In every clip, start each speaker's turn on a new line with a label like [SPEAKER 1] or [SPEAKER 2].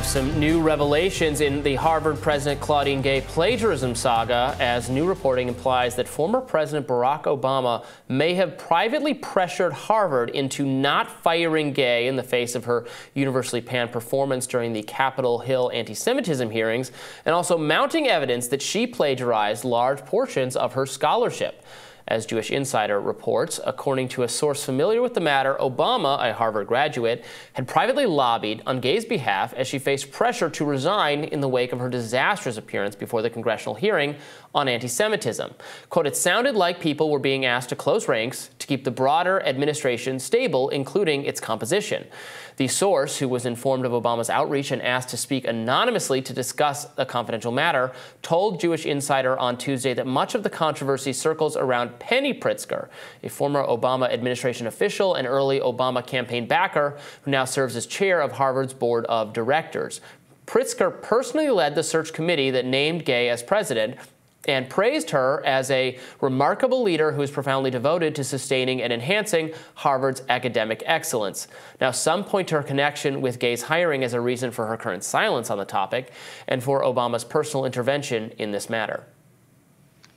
[SPEAKER 1] have some new revelations in the Harvard President Claudine Gay plagiarism saga, as new reporting implies that former President Barack Obama may have privately pressured Harvard into not firing Gay in the face of her universally panned performance during the Capitol Hill anti-Semitism hearings, and also mounting evidence that she plagiarized large portions of her scholarship. As Jewish Insider reports, according to a source familiar with the matter, Obama, a Harvard graduate, had privately lobbied on Gay's behalf as she faced pressure to resign in the wake of her disastrous appearance before the congressional hearing on anti-Semitism. Quote, "It sounded like people were being asked to close ranks to keep the broader administration stable, including its composition." The source, who was informed of Obama's outreach and asked to speak anonymously to discuss a confidential matter, told Jewish Insider on Tuesday that much of the controversy circles around Penny Pritzker, a former Obama administration official and early Obama campaign backer who now serves as chair of Harvard's board of directors. Pritzker personally led the search committee that named Gay as president and praised her as a remarkable leader who is profoundly devoted to sustaining and enhancing Harvard's academic excellence. Now, some point to her connection with Gay's hiring as a reason for her current silence on the topic and for Obama's personal intervention in this matter.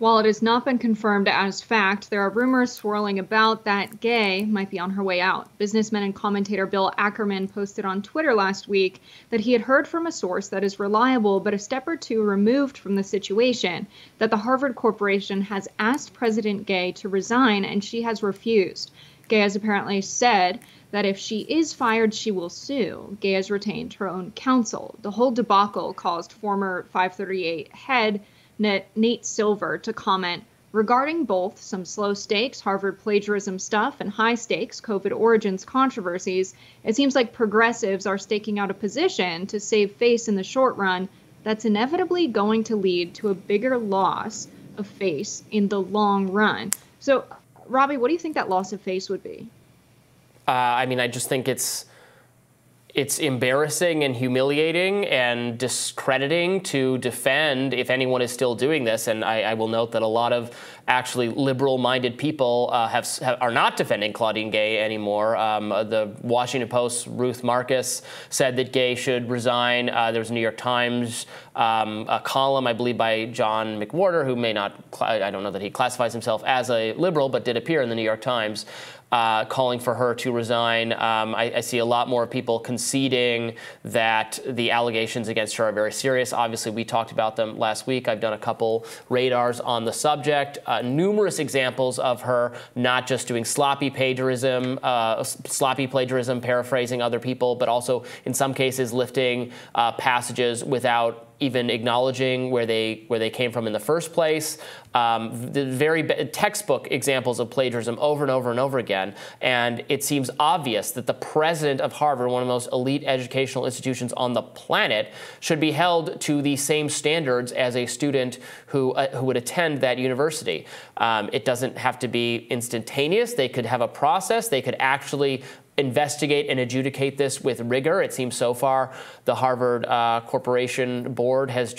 [SPEAKER 2] While it has not been confirmed as fact, there are rumors swirling about that Gay might be on her way out. Businessman and commentator Bill Ackerman posted on Twitter last week that he had heard from a source that is reliable but a step or two removed from the situation, that the Harvard Corporation has asked President Gay to resign and she has refused. Gay has apparently said that if she is fired, she will sue. Gay has retained her own counsel. The whole debacle caused former 538 head Nate Silver to comment, regarding both some slow stakes Harvard plagiarism stuff and high stakes COVID origins controversies, it seems like progressives are staking out a position to save face in the short run that's inevitably going to lead to a bigger loss of face in the long run. So, Robbie, what do you think that loss of face would be?
[SPEAKER 1] I mean, I just think it's embarrassing and humiliating and discrediting to defend, if anyone is still doing this. And I will note that a lot of actually liberal-minded people are not defending Claudine Gay anymore. The Washington Post's Ruth Marcus said that Gay should resign. There was a New York Times a column, I believe, by John McWhorter, who may not, I don't know that he classifies himself as a liberal, but did appear in the New York Times, calling for her to resign. I see a lot more people conceding that the allegations against her are very serious. Obviously, we talked about them last week. I've done a couple radars on the subject. Numerous examples of her not just doing sloppy plagiarism, paraphrasing other people, but also in some cases lifting passages without even acknowledging where they came from in the first place. The very textbook examples of plagiarism over and over and over again. And it seems obvious that the president of Harvard, one of the most elite educational institutions on the planet, should be held to the same standards as a student who would attend that university. It doesn't have to be instantaneous. They could have a process. They could actually investigate and adjudicate this with rigor. It seems so far the Harvard Corporation board has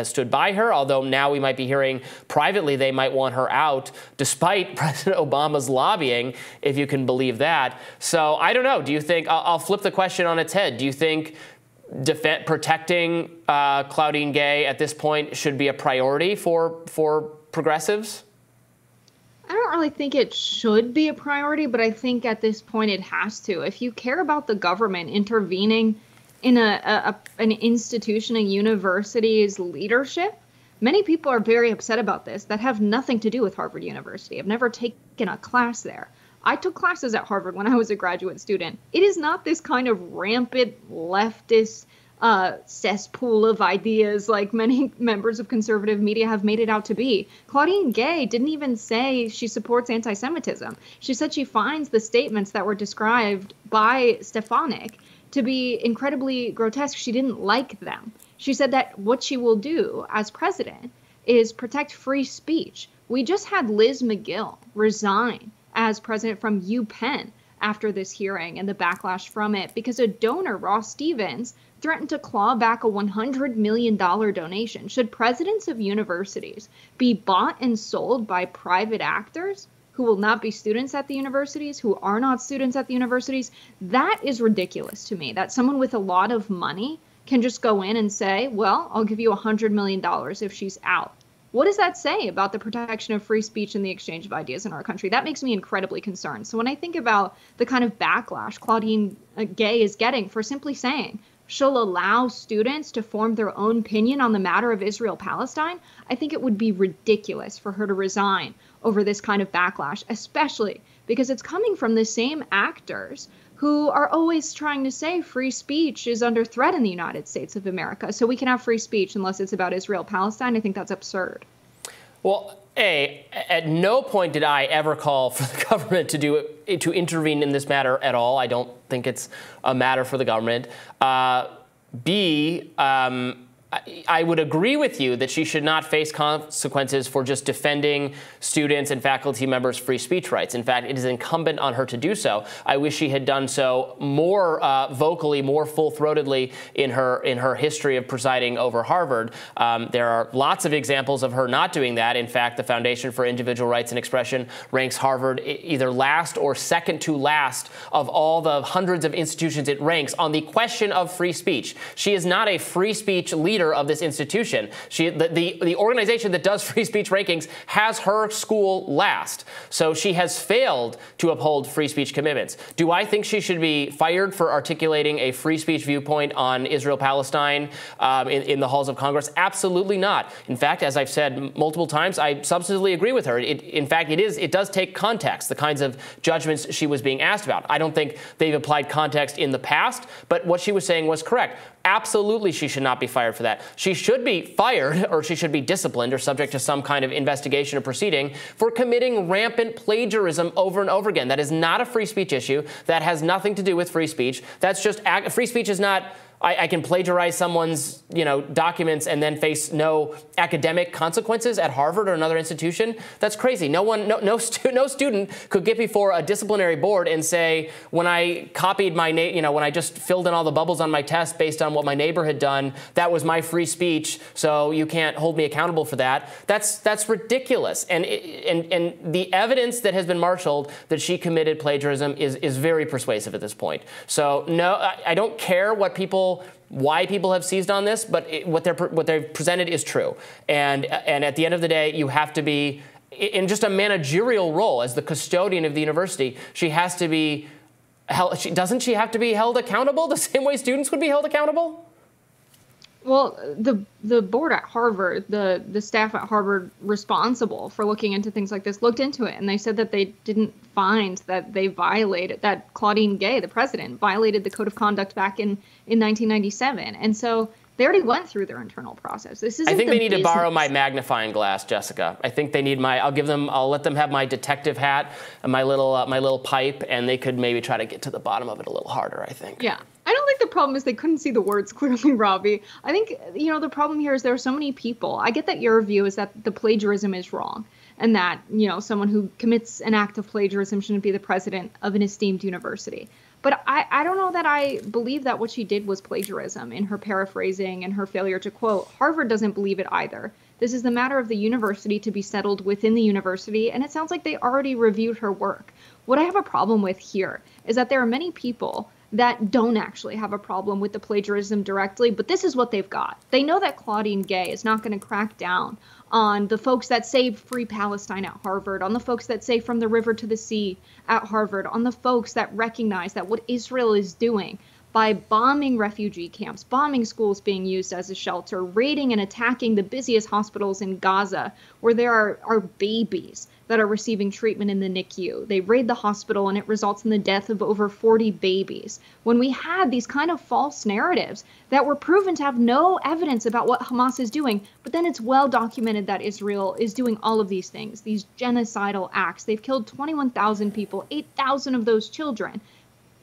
[SPEAKER 1] stood by her, although now we might be hearing privately they might want her out despite President Obama's lobbying, if you can believe that. So I don't know. Do you think, I'll flip the question on its head, do you think protecting Claudine Gay at this point should be a priority for progressives?
[SPEAKER 2] I don't really think it should be a priority, but I think at this point it has to. If you care about the government intervening in an institution, a university's leadership, many people are very upset about this that have nothing to do with Harvard University. I've never taken a class there. I took classes at Harvard when I was a graduate student. It is not this kind of rampant leftist cesspool of ideas like many members of conservative media have made it out to be. Claudine Gay didn't even say she supports anti-Semitism. She said she finds the statements that were described by Stefanik to be incredibly grotesque. She didn't like them. She said that what she will do as president is protect free speech. We just had Liz McGill resign as president from UPenn after this hearing and the backlash from it because a donor, Ross Stevens, threatened to claw back a $100 million donation. Should presidents of universities be bought and sold by private actors who will not be students at the universities, who are not students at the universities? That is ridiculous to me, that someone with a lot of money can just go in and say, well, I'll give you $100 million if she's out. What does that say about the protection of free speech and the exchange of ideas in our country? That makes me incredibly concerned. So when I think about the kind of backlash Claudine Gay is getting for simply saying she'll allow students to form their own opinion on the matter of Israel-Palestine, I think it would be ridiculous for her to resign over this kind of backlash, especially because it's coming from the same actors who are always trying to say free speech is under threat in the United States of America. So we can have free speech unless it's about Israel-Palestine. I think that's absurd.
[SPEAKER 1] Well, at no point did I ever call for the government to intervene in this matter at all. I don't think it's a matter for the government. B, I would agree with you that she should not face consequences for just defending students and faculty members' free speech rights. In fact, it is incumbent on her to do so. I wish she had done so more vocally, more full-throatedly in her history of presiding over Harvard. There are lots of examples of her not doing that. In fact, the Foundation for Individual Rights and Expression ranks Harvard either last or second to last of all the hundreds of institutions it ranks on the question of free speech. She is not a free speech leader of this institution. The organization that does free speech rankings has her school last. So she has failed to uphold free speech commitments. Do I think she should be fired for articulating a free speech viewpoint on Israel-Palestine in the halls of Congress? Absolutely not. In fact, as I've said multiple times, I substantively agree with her. In fact, it does take context, the kinds of judgments she was being asked about. I don't think they've applied context in the past, but what she was saying was correct. Absolutely, she should not be fired for that. She should be fired, or she should be disciplined or subject to some kind of investigation or proceeding for committing rampant plagiarism over and over again. That is not a free speech issue. That has nothing to do with free speech. That's just free speech is not I can plagiarize someone's, documents and then face no academic consequences at Harvard or another institution. That's crazy. No student could get before a disciplinary board and say, when I copied my, when I just filled in all the bubbles on my test based on what my neighbor had done, that was my free speech, so you can't hold me accountable for that. That's ridiculous. And the evidence that has been marshaled that she committed plagiarism is very persuasive at this point. So no, I don't care why people have seized on this, but what they've presented is true. And at the end of the day, you have to be in just a managerial role as the custodian of the university. She has to be held. Doesn't she have to be held accountable the same way students would be held accountable?
[SPEAKER 2] Well, the board at Harvard, the staff at Harvard responsible for looking into things like this looked into it, and they said that they didn't find that that Claudine Gay, the president, violated the code of conduct back in 1997. And so they already went through their internal process. This isn't
[SPEAKER 1] I think they need to borrow my magnifying glass, Jessica. I think they need I'll let them have my detective hat and my little pipe, and they could maybe try to get to the bottom of it a little harder, I think.
[SPEAKER 2] Yeah. I don't think the problem is they couldn't see the words clearly, Robbie. I think, the problem here is there are so many people. I get that your view is that the plagiarism is wrong and that, someone who commits an act of plagiarism shouldn't be the president of an esteemed university. But I don't know that I believe that what she did was plagiarism in her paraphrasing and her failure to quote. Harvard doesn't believe it either. This is the matter of the university to be settled within the university, and it sounds like they already reviewed her work. What I have a problem with here is that there are many people that don't actually have a problem with the plagiarism directly, but this is what they've got. They know that Claudine Gay is not going to crack down on the folks that say free Palestine at Harvard, on the folks that say from the river to the sea at Harvard, on the folks that recognize that what Israel is doing by bombing refugee camps, bombing schools being used as a shelter, raiding and attacking the busiest hospitals in Gaza, where there are babies that are receiving treatment in the NICU. They raid the hospital and it results in the death of over 40 babies. When we had these kind of false narratives that were proven to have no evidence about what Hamas is doing, but then it's well documented that Israel is doing all of these things, these genocidal acts. They've killed 21,000 people, 8,000 of those children.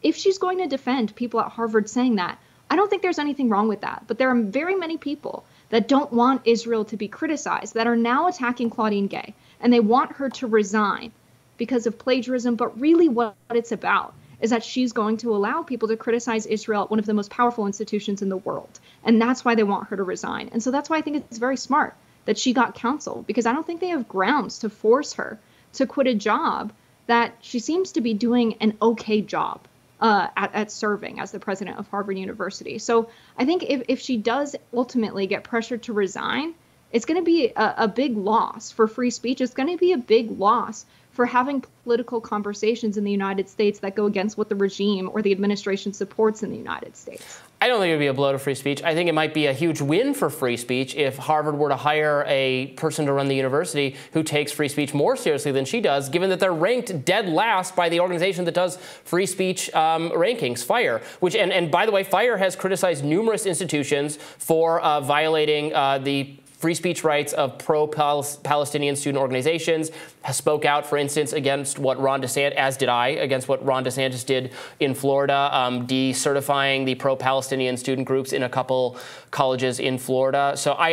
[SPEAKER 2] If she's going to defend people at Harvard saying that, I don't think there's anything wrong with that. But there are very many people that don't want Israel to be criticized that are now attacking Claudine Gay, and they want her to resign because of plagiarism. But really what it's about is that she's going to allow people to criticize Israel at one of the most powerful institutions in the world. And that's why they want her to resign. And so that's why I think it's very smart that she got counsel, because I don't think they have grounds to force her to quit a job that she seems to be doing an okay job at serving as the president of Harvard University. So I think if she does ultimately get pressured to resign, it's going to be a big loss for free speech. It's going to be a big loss for having political conversations in the United States that go against what the regime or the administration supports in the United States.
[SPEAKER 1] I don't think it would be a blow to free speech. I think it might be a huge win for free speech if Harvard were to hire a person to run the university who takes free speech more seriously than she does, given that they're ranked dead last by the organization that does free speech rankings, FIRE. Which, and by the way, FIRE has criticized numerous institutions for violating the free speech rights of pro-Palestinian student organizations, has spoke out, for instance, against what Ron DeSantis, as did I, against what Ron DeSantis did in Florida, decertifying the pro-Palestinian student groups in a couple colleges in Florida. So I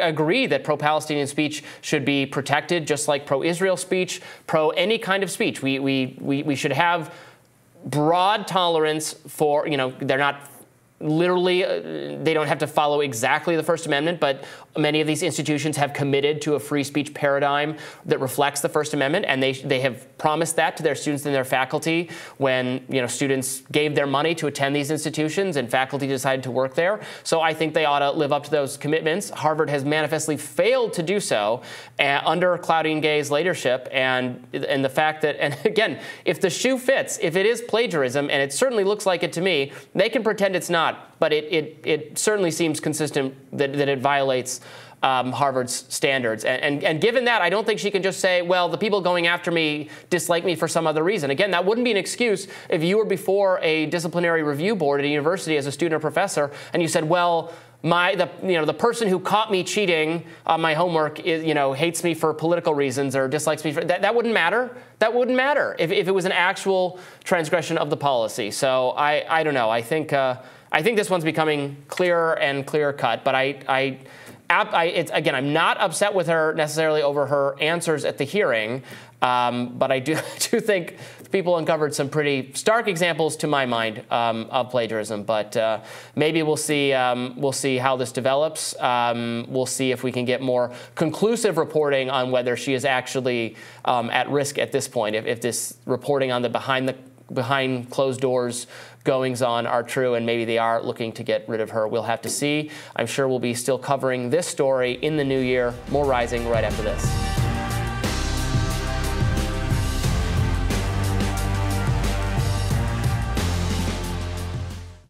[SPEAKER 1] agree that pro-Palestinian speech should be protected, just like pro-Israel speech, pro any kind of speech. We should have broad tolerance for, they're not literally, they don't have to follow exactly the First Amendment, but many of these institutions have committed to a free speech paradigm that reflects the First Amendment, and they have promised that to their students and their faculty when students gave their money to attend these institutions and faculty decided to work there. So I think they ought to live up to those commitments. Harvard has manifestly failed to do so under Claudine Gay's leadership, and the fact that, and again, if the shoe fits, if it is plagiarism, and it certainly looks like it to me, they can pretend it's not. But it certainly seems consistent that it violates Harvard's standards. And given that, I don't think she can just say, well, the people going after me dislike me for some other reason. Again, that wouldn't be an excuse if you were before a disciplinary review board at a university as a student or professor, and you said, well, the person who caught me cheating on my homework is, hates me for political reasons or dislikes me for that wouldn't matter. That wouldn't matter if it was an actual transgression of the policy. So I don't know. I think this one's becoming clearer and clearer cut. But again, I'm not upset with her necessarily over her answers at the hearing. But I do think people uncovered some pretty stark examples, to my mind, of plagiarism. But maybe we'll see how this develops. We'll see if we can get more conclusive reporting on whether she is actually at risk at this point. If this reporting on the behind closed doors goings on are true, and maybe they are looking to get rid of her. We'll have to see. I'm sure we'll be still covering this story in the new year. More Rising right after this.